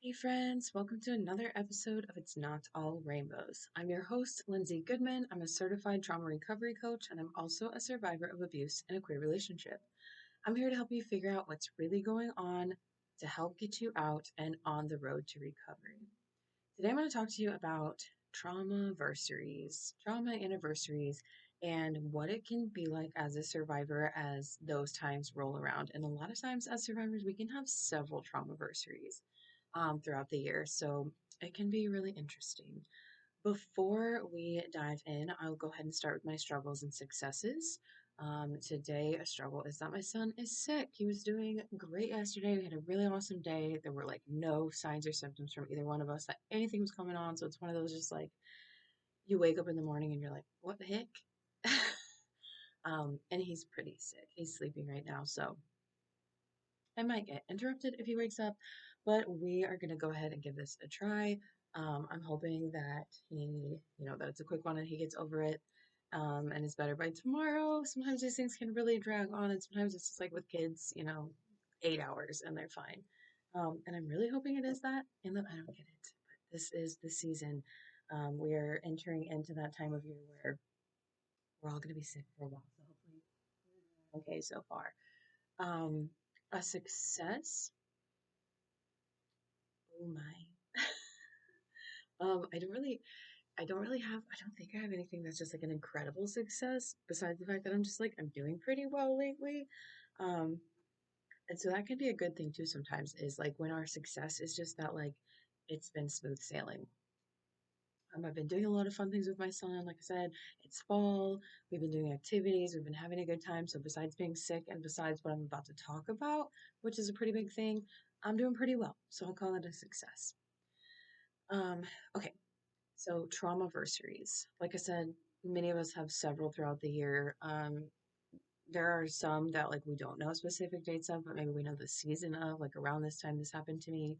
Hey friends, welcome to another episode of It's Not All Rainbows. I'm your host, Lindsay Goodman. I'm a certified trauma recovery coach, and I'm also a survivor of abuse in a queer relationship. I'm here to help you figure out what's really going on to help get you out and on the road to recovery. Today I'm going to talk to you about traumaversaries, trauma anniversaries, and what it can be like as a survivor as those times roll around. And a lot of times as survivors, we can have several traumaversaries throughout the year. So it can be really interesting. Before we dive in, I'll go ahead and start with my struggles and successes. Today, a struggle is that my son is sick. He was doing great yesterday. We had a really awesome day. There were like no signs or symptoms from either one of us that anything was coming on. So it's one of those just like you wake up in the morning and you're like, what the heck? And he's pretty sick. He's sleeping right now. So I might get interrupted if he wakes up, but we are going to go ahead and give this a try. I'm hoping that that it's a quick one and he gets over it and is better by tomorrow. Sometimes these things can really drag on, and sometimes it's just like with kids, 8 hours and they're fine. And I'm really hoping it is that and that I don't get it. But this is the season. We are entering into that time of year where we're all going to be sick for a while. So hopefully, we're doing okay so far. Um, a success. Oh my. I don't think I have anything that's just like an incredible success besides the fact that I'm just like, I'm doing pretty well lately. Um, and so that can be a good thing too sometimes is like when our success is just that like it's been smooth sailing. I've been doing a lot of fun things with my son. Like I said, it's fall. We've been doing activities. We've been having a good time. So besides being sick and besides what I'm about to talk about, which is a pretty big thing, I'm doing pretty well. So I'll call it a success. Um, okay, so traumaversaries. Like I said, many of us have several throughout the year. There are some that like we don't know specific dates of, but maybe we know the season of, like around this time this happened to me,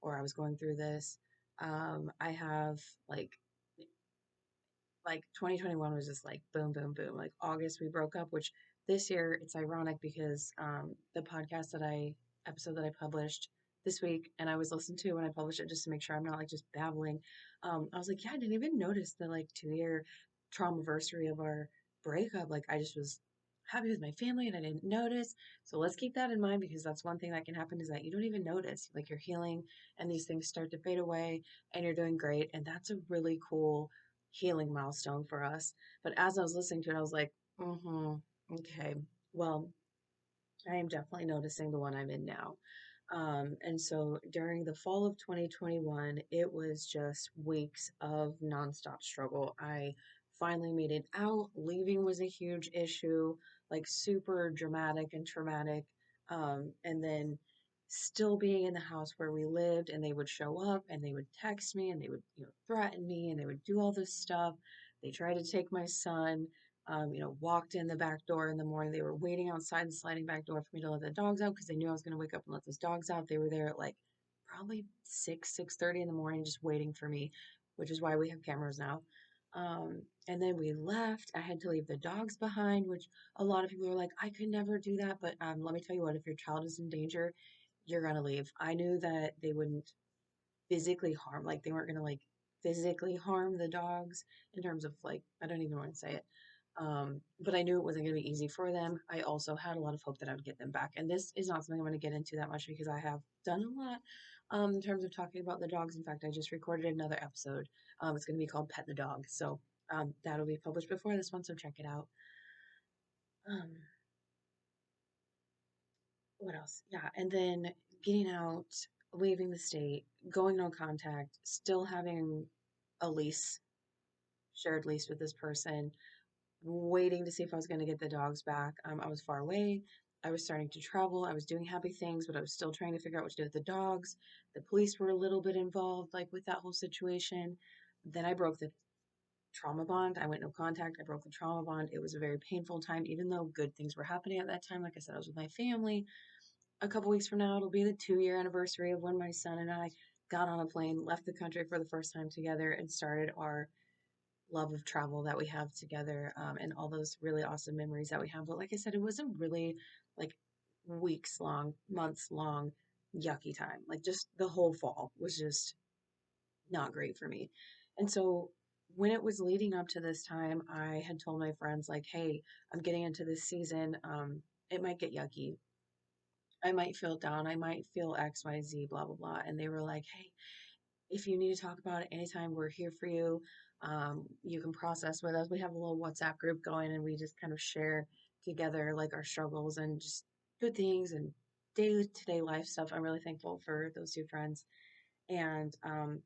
or I was going through this. I have like like 2021 was just like boom, boom, boom. Like August we broke up, which this year it's ironic because the podcast that I episode that I published this week and I was listening to when I published it just to make sure I'm not like just babbling. I was like, yeah, I didn't even notice the like 2 year traumaversary of our breakup. Like I just was happy with my family and I didn't notice. So let's keep that in mind because that's one thing that can happen is that you don't even notice. Like you're healing and these things start to fade away and you're doing great. And that's a really cool healing milestone for us. But as I was listening to it, I was like, okay, well, I am definitely noticing the one I'm in now. And so during the fall of 2021, it was just weeks of nonstop struggle. I finally made it out. Leaving was a huge issue, like super dramatic and traumatic. And then still being in the house where we lived, and they would show up and they would text me and they would, threaten me and they would do all this stuff. They tried to take my son walked in the back door in the morning. They were waiting outside the sliding back door for me to let the dogs out because they knew I was going to wake up and let those dogs out. They were there at like probably 6:30 in the morning, just waiting for me, which is why we have cameras now. And then we left. I had to leave the dogs behind, which a lot of people are like, I could never do that. But let me tell you what, if your child is in danger, you're going to leave. I knew that they wouldn't physically harm, like they weren't going to like physically harm the dogs in terms of like, I don't even want to say it. But I knew it wasn't going to be easy for them. I also had a lot of hope that I would get them back. And this is not something I'm going to get into that much because I have done a lot in terms of talking about the dogs. In fact, I just recorded another episode. It's going to be called Pet the Dog. So that'll be published before this one, so check it out. Um, what else? Yeah, and then getting out, leaving the state, going no contact, still having a lease, shared lease with this person, waiting to see if I was going to get the dogs back. I was far away. I was starting to travel. I was doing happy things, but I was still trying to figure out what to do with the dogs. The police were a little bit involved, like with that whole situation. Then I broke the trauma bond. I went no contact. I broke the trauma bond. It was a very painful time, even though good things were happening at that time. Like I said, I was with my family. A couple weeks from now, it'll be the 2 year anniversary of when my son and I got on a plane, left the country for the first time together, and started our love of travel that we have together, and all those really awesome memories that we have. But like I said, it wasn't really like weeks long, months long. yucky time. Like just the whole fall was just not great for me. And so when it was leading up to this time, I had told my friends like, "Hey, I'm getting into this season. It might get yucky. I might feel down. I might feel X, Y, Z, blah, blah, blah." And they were like, "Hey, if you need to talk about it anytime, we're here for you. You can process with us. We have a little WhatsApp group going and we just kind of share together like our struggles and just good things and day to day life stuff." I'm really thankful for those two friends. And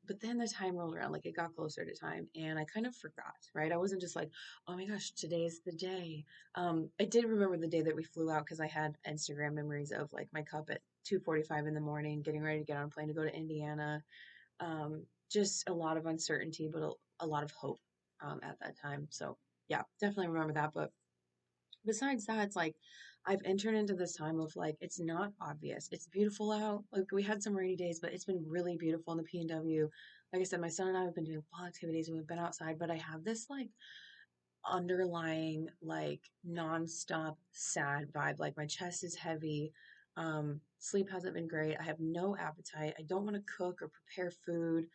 but then the time rolled around, like it got closer to time, and I kind of forgot, right? I wasn't just like, oh my gosh, today's the day. I did remember the day that we flew out because I had Instagram memories of like my cup at 2:45 in the morning, getting ready to get on a plane to go to Indiana. Just a lot of uncertainty, but a lot of hope at that time. So yeah, definitely remember that. But besides that, it's like I've entered into this time of like it's not obvious. It's beautiful out. Like we had some rainy days, but it's been really beautiful in the PNW. Like I said, my son and I have been doing fall activities and we've been outside, but I have this like underlying like nonstop sad vibe. Like my chest is heavy. Sleep hasn't been great. I have no appetite. I don't want to cook or prepare food,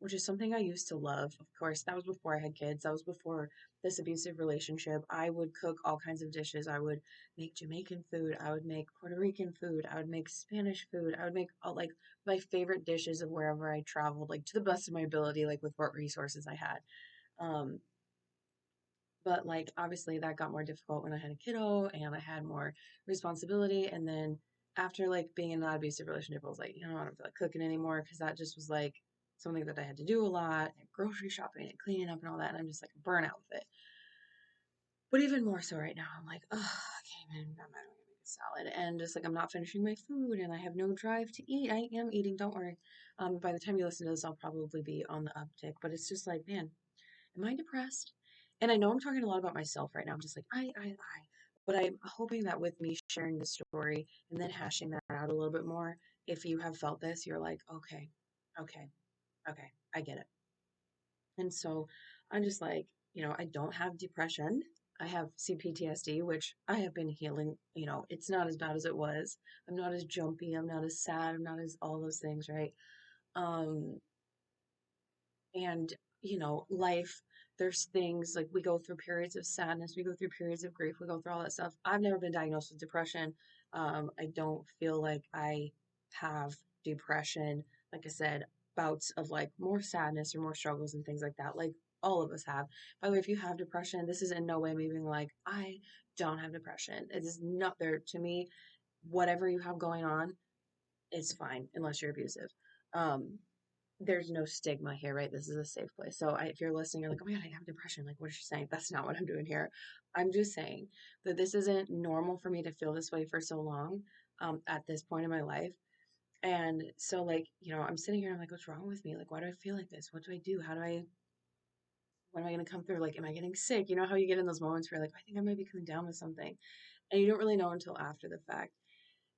which is something I used to love. Of course, that was before I had kids. That was before this abusive relationship. I would cook all kinds of dishes. I would make Jamaican food. I would make Puerto Rican food. I would make Spanish food. I would make all, like my favorite dishes of wherever I traveled, like to the best of my ability, like with what resources I had. Um, but like obviously that got more difficult when I had a kiddo and I had more responsibility. And then after like being in an abusive relationship, I was like, I don't feel like cooking anymore because that just was like something that I had to do a lot, and grocery shopping and cleaning up and all that. And I'm just like burnt out with it. But even more so right now, I'm like, oh, okay, man, I'm not gonna make a salad, and just like I'm not finishing my food, and I have no drive to eat. I am eating, don't worry. By the time you listen to this, I'll probably be on the uptick. But it's just like, man, am I depressed? And I know I'm talking a lot about myself right now. I'm just like, I. But I'm hoping that with me sharing the story and then hashing that out a little bit more, if you have felt this, you're like, okay, okay, okay, I get it. And so I'm just like, I don't have depression. I have CPTSD, which I have been healing. It's not as bad as it was. I'm not as jumpy. I'm not as sad. I'm not as all those things, right? Um, and life, there's things like we go through periods of sadness, we go through periods of grief, we go through all that stuff. I've never been diagnosed with depression. I don't feel like I have depression. Like I said, bouts of like more sadness or more struggles and things like that, like all of us have. By the way, if you have depression, this is in no way me being like I don't have depression. It is not there to me. Whatever you have going on, it's fine unless you're abusive. um there's no stigma here, right? This is a safe place. So if you're listening, you're like, oh my God, I have depression. Like, what is she saying? That's not what I'm doing here. I'm just saying that this isn't normal for me to feel this way for so long at this point in my life. And so, like, I'm sitting here and I'm like, what's wrong with me? Like, why do I feel like this? What do I do? When am I going to come through? Like, am I getting sick? You know how you get in those moments where you're like, I think I might be coming down with something. And you don't really know until after the fact.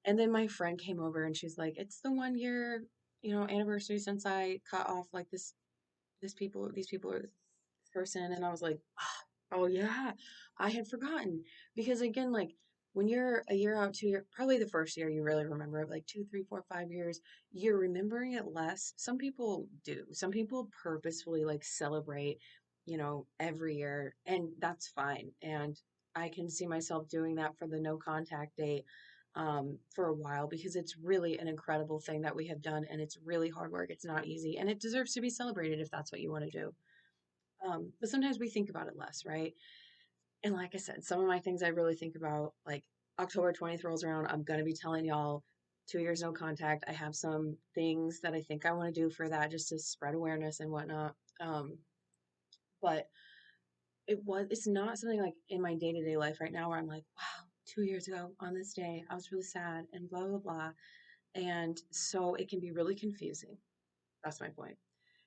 And then my friend came over and she's like, it's the 1 year, anniversary since I cut off like these people are this person. And I was like, oh yeah, I had forgotten. Because again, like when you're a year out, 2 year, probably the first year you really remember it, like 2, 3, 4, 5 years, you're remembering it less. Some people do. Some people purposefully like celebrate, every year, and that's fine. And I can see myself doing that for the no contact date for a while because it's really an incredible thing that we have done, and it's really hard work. It's not easy, and it deserves to be celebrated if that's what you want to do. But sometimes we think about it less, right? And like I said, some of my things I really think about, like October 20th rolls around, I'm going to be telling y'all 2 years no contact. I have some things that I think I want to do for that just to spread awareness and whatnot. But it's not something like in my day to day life right now where I'm like, wow, 2 years ago on this day, I was really sad and blah, blah, blah. And so it can be really confusing. That's my point.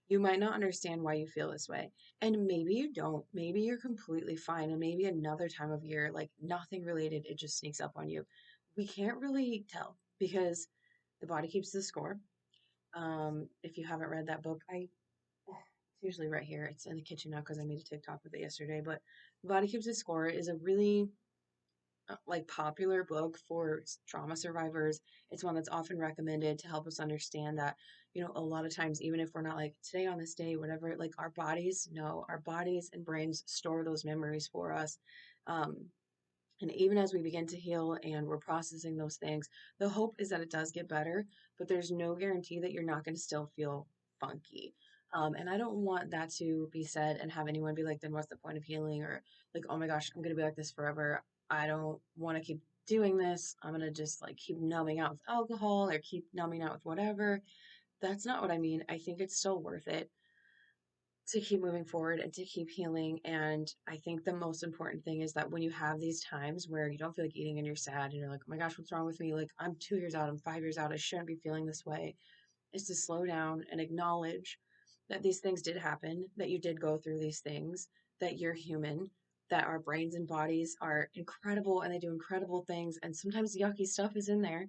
You might not understand why you feel this way. And maybe you don't. Maybe you're completely fine. And maybe another time of year, like nothing related, it just sneaks up on you. We can't really tell because the body keeps the score. If you haven't read that book, it's usually right here. It's in the kitchen now because I made a TikTok with it yesterday. But the body keeps the score is a really like popular book for trauma survivors. It's one that's often recommended to help us understand that, a lot of times, even if we're not like today on this day, whatever, like our bodies know, our bodies and brains store those memories for us. Um, and even as we begin to heal and we're processing those things, the hope is that it does get better, but there's no guarantee that you're not going to still feel funky. And I don't want that to be said and have anyone be like, then what's the point of healing? Or like, oh my gosh, I'm going to be like this forever. I don't want to keep doing this. I'm going to just like keep numbing out with alcohol or keep numbing out with whatever. That's not what I mean. I think it's still worth it to keep moving forward and to keep healing. And I think the most important thing is that when you have these times where you don't feel like eating and you're sad and you're like, oh my gosh, what's wrong with me? Like, I'm 2 years out, I'm 5 years out, I shouldn't be feeling this way. Is to slow down and acknowledge that these things did happen, that you did go through these things, that you're human, that our brains and bodies are incredible and they do incredible things. And sometimes yucky stuff is in there,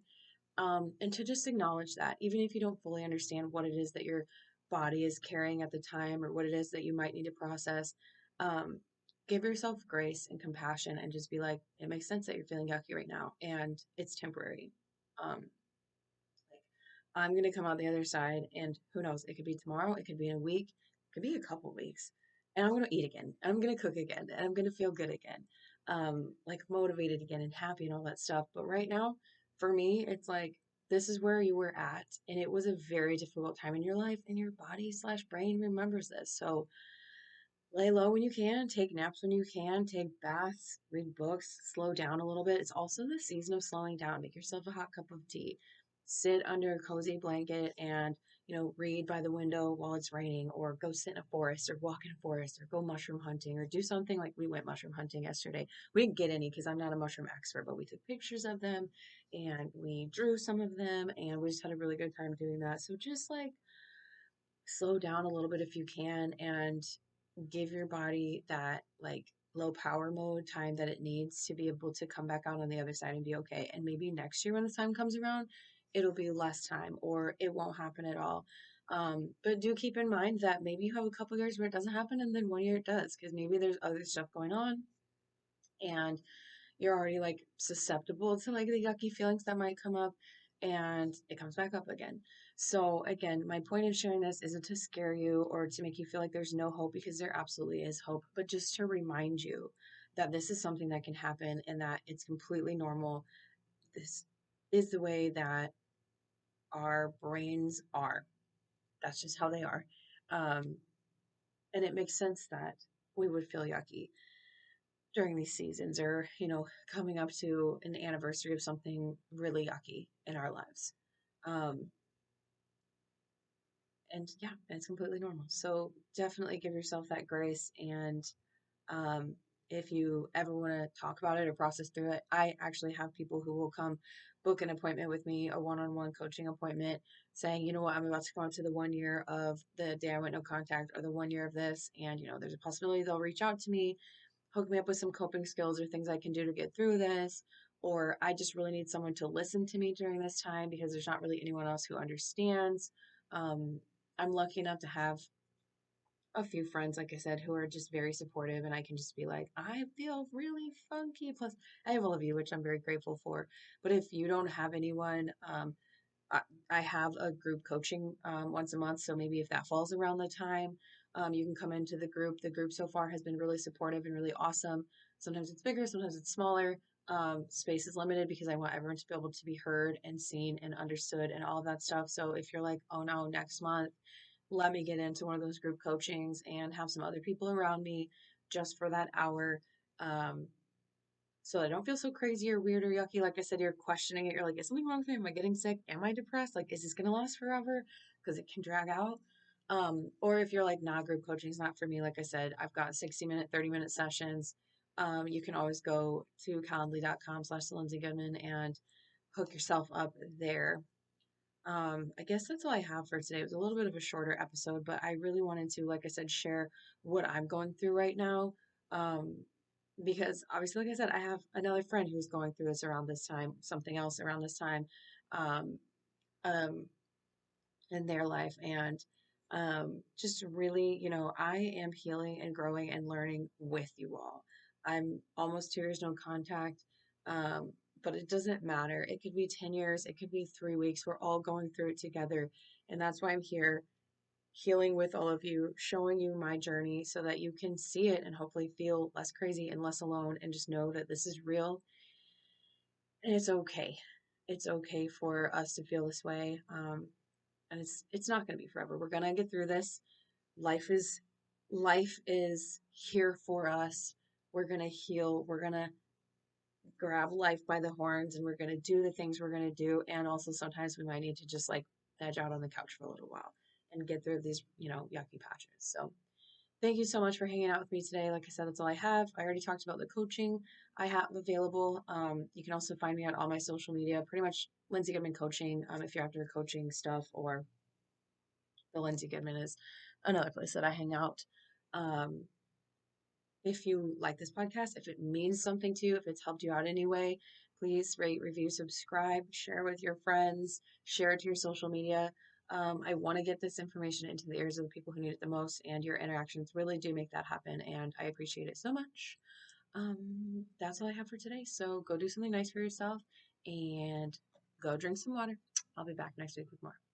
and to just acknowledge that, even if you don't fully understand what it is that your body is carrying at the time or what it is that you might need to process, um, give yourself grace and compassion and just be like, it makes sense that you're feeling yucky right now and it's temporary. Um, like, I'm going to come out the other side, and who knows, it could be tomorrow, it could be in a week, it could be a couple weeks. And I'm going to eat again, and I'm going to cook again, and I'm going to feel good again, like motivated again and happy and all that stuff. But right now, for me, it's like, this is where you were at, and it was a very difficult time in your life, and your body slash brain remembers this. So lay low when you can, take naps when you can, take baths, read books, slow down a little bit. It's also the season of slowing down. Make yourself a hot cup of tea. Sit under a cozy blanket and, read by the window while it's raining, or go sit in a forest, or walk in a forest, or go mushroom hunting, or do something like we went mushroom hunting yesterday. We didn't get any because I'm not a mushroom expert, but we took pictures of them and we drew some of them and we just had a really good time doing that. So just like slow down a little bit if you can and give your body that like low power mode time that it needs to be able to come back out on the other side and be okay. And maybe next year when the time comes around, it'll be less time or it won't happen at all. But do keep in mind that maybe you have a couple years where it doesn't happen and then one year it does, because maybe there's other stuff going on and you're already like susceptible to like the yucky feelings that might come up, and it comes back up again. So again, my point of sharing this isn't to scare you or to make you feel like there's no hope, because there absolutely is hope, but just to remind you that this is something that can happen and that it's completely normal. This is the way that our brains are. That's just how they are. Um, and it makes sense that we would feel yucky during these seasons, or coming up to an anniversary of something really yucky in our lives. um and yeah, it's completely normal, so definitely give yourself that grace. And um if you ever want to talk about it or process through it, I actually have people who will come book an appointment with me, a one-on-one coaching appointment, saying, you know what, I'm about to go on to the 1 year of the day I went no contact, or the 1 year of this, and there's a possibility they'll reach out to me, hook me up with some coping skills or things I can do to get through this. Or I just really need someone to listen to me during this time because there's not really anyone else who understands. Um, I'm lucky enough to have a few friends, like I said, who are just very supportive, and I can just be like, I feel really funky. Plus, I have all of you, which I'm very grateful for. But if you don't have anyone, I, I have a group coaching once a month. So maybe if that falls around the time, you can come into the group. The group so far has been really supportive and really awesome. Sometimes it's bigger, sometimes it's smaller. Space is limited because I want everyone to be able to be heard and seen and understood and all of that stuff. So if you're like, oh no, next month, let me get into one of those group coachings and have some other people around me just for that hour. Um, so I don't feel so crazy or weird or yucky. Like I said, you're questioning it. You're like, is something wrong with me? Am I getting sick? Am I depressed? Like, is this going to last forever? Because it can drag out. Or if you're like, nah, group coaching is not for me. Like I said, I've got 60-minute, 30-minute sessions. You can always go to calendly.com/Lindsay Goodman and hook yourself up there. I guess that's all I have for today. It was a little bit of a shorter episode, but I really wanted to, like I said, share what I'm going through right now. Um, because obviously, like I said, I have another friend who's going through this around this time, something else around this time, um, um, in their life. And just really, I am healing and growing and learning with you all. I'm almost 2 years no contact. Um, but it doesn't matter. It could be 10 years, it could be 3 weeks. We're all going through it together. And that's why I'm here, healing with all of you, showing you my journey so that you can see it and hopefully feel less crazy and less alone and just know that this is real and it's okay. It's okay for us to feel this way. And it's not going to be forever. We're going to get through this. Life is life is here for us. We're going to heal. We're going to grab life by the horns and we're going to do the things we're going to do. And also sometimes we might need to just like veg out on the couch for a little while and get through these, yucky patches. So thank you so much for hanging out with me today. Like I said, that's all I have. I already talked about the coaching I have available. You can also find me on all my social media, pretty much Lindsay Goodman Coaching, if you're after coaching stuff, or the Lindsay Goodman is another place that I hang out. Um, if you like this podcast, if it means something to you, if it's helped you out anyway, please rate, review, subscribe, share with your friends, share it to your social media. I want to get this information into the ears of the people who need it the most, and your interactions really do make that happen, and I appreciate it so much. That's all I have for today. So go do something nice for yourself and go drink some water. I'll be back next week with more.